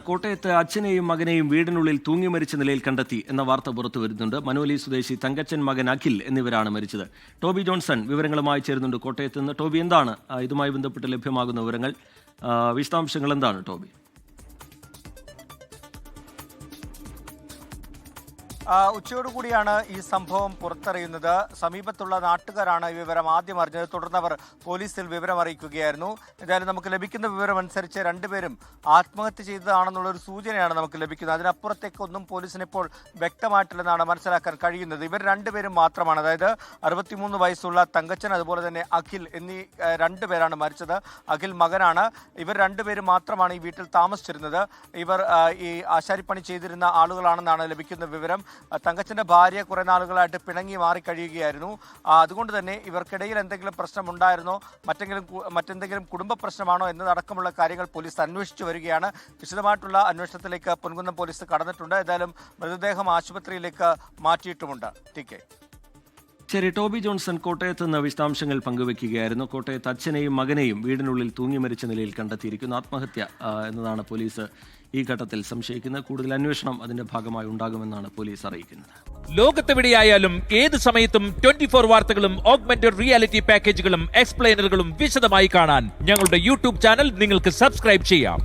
കോട്ടയത്ത് അച്ഛനെയും മകനെയും വീടിനുള്ളിൽ തൂങ്ങി മരിച്ച നിലയിൽ കണ്ടെത്തി എന്ന വാർത്ത പുറത്തു വരുന്നുണ്ട്. മനോലി സ്വദേശി തങ്കച്ചൻ, മകൻ അഖിൽ എന്നിവരാണ് മരിച്ചത്. ടോബി ജോൺസൺ വിവരങ്ങളുമായി ചേരുന്നുണ്ട് കോട്ടയത്ത് നിന്ന്. ടോബി, എന്താണ് ഇതുമായി ബന്ധപ്പെട്ട് ലഭ്യമാകുന്ന വിവരങ്ങൾ, വിശദാംശങ്ങൾ എന്താണ് ടോബി? ഉച്ചയോടുകൂടിയാണ് ഈ സംഭവം പുറത്തറിയുന്നത്. സമീപത്തുള്ള നാട്ടുകാരാണ് ഈ വിവരം ആദ്യം അറിഞ്ഞത്. തുടർന്ന് അവർ പോലീസിൽ വിവരം അറിയിക്കുകയായിരുന്നു. എന്തായാലും നമുക്ക് ലഭിക്കുന്ന വിവരം അനുസരിച്ച് രണ്ടുപേരും ആത്മഹത്യ ചെയ്തതാണെന്നുള്ളൊരു സൂചനയാണ് നമുക്ക് ലഭിക്കുന്നത്. അതിനപ്പുറത്തേക്കൊന്നും പോലീസിന് ഇപ്പോൾ വ്യക്തമായിട്ടില്ലെന്നാണ് മനസ്സിലാക്കാൻ കഴിയുന്നത്. ഇവർ രണ്ടുപേരും മാത്രമാണ്, അതായത് 63 വയസ്സുള്ള തങ്കച്ചൻ, അതുപോലെ തന്നെ അഖിൽ എന്നീ രണ്ടുപേരാണ് മരിച്ചത്. അഖിൽ മകനാണ്. ഇവർ രണ്ടുപേരും മാത്രമാണ് ഈ വീട്ടിൽ താമസിച്ചിരുന്നത്. ഇവർ ഈ ആശാരിപ്പണി ചെയ്തിരുന്ന ആളുകളാണെന്നാണ് ലഭിക്കുന്ന വിവരം. തങ്കച്ചന്റെ ഭാര്യ കുറെ നാളുകളായിട്ട് പിണങ്ങി മാറിക്കഴിയുകയായിരുന്നു. അതുകൊണ്ട് തന്നെ ഇവർക്കിടയിൽ എന്തെങ്കിലും പ്രശ്നമുണ്ടായിരുന്നോ, മറ്റെന്തെങ്കിലും കുടുംബ പ്രശ്നമാണോ എന്നതടക്കമുള്ള കാര്യങ്ങൾ പോലീസ് അന്വേഷിച്ചു വരികയാണ്. വിശദമായിട്ടുള്ള അന്വേഷണത്തിലേക്ക് പൊൻകുന്നം പോലീസ് കടന്നിട്ടുണ്ട്. ഏതായാലും മൃതദേഹം ആശുപത്രിയിലേക്ക് മാറ്റിയിട്ടുമുണ്ട്. ടി.കെ. ശരി, ടോബി ജോൺസൺ കോട്ടയത്ത് നിന്ന് വിശദാംശങ്ങൾ പങ്കുവയ്ക്കുകയായിരുന്നു. കോട്ടയത്ത് അച്ഛനെയും മകനെയും വീടിനുള്ളിൽ തൂങ്ങി മരിച്ച നിലയിൽ കണ്ടെത്തിയിരിക്കുന്നു. ആത്മഹത്യ എന്നതാണ് പോലീസ് ഈ ഘട്ടത്തിൽ സംശയിക്കുന്നത്. കൂടുതൽ അന്വേഷണം അതിന്റെ ഭാഗമായി ഉണ്ടാകുമെന്നാണ് പോലീസ് അറിയിക്കുന്നത്. ലോകത്തെവിടെയായാലും ഏത് സമയത്തും 24 വാർത്തകളും ഓഗ്മെന്റഡ് റിയാലിറ്റി പാക്കേജുകളും എക്സ്പ്ലെയിനറുകളും വിശദമായി കാണാൻ ഞങ്ങളുടെ യൂട്യൂബ് ചാനൽ നിങ്ങൾക്ക് സബ്സ്ക്രൈബ് ചെയ്യാം.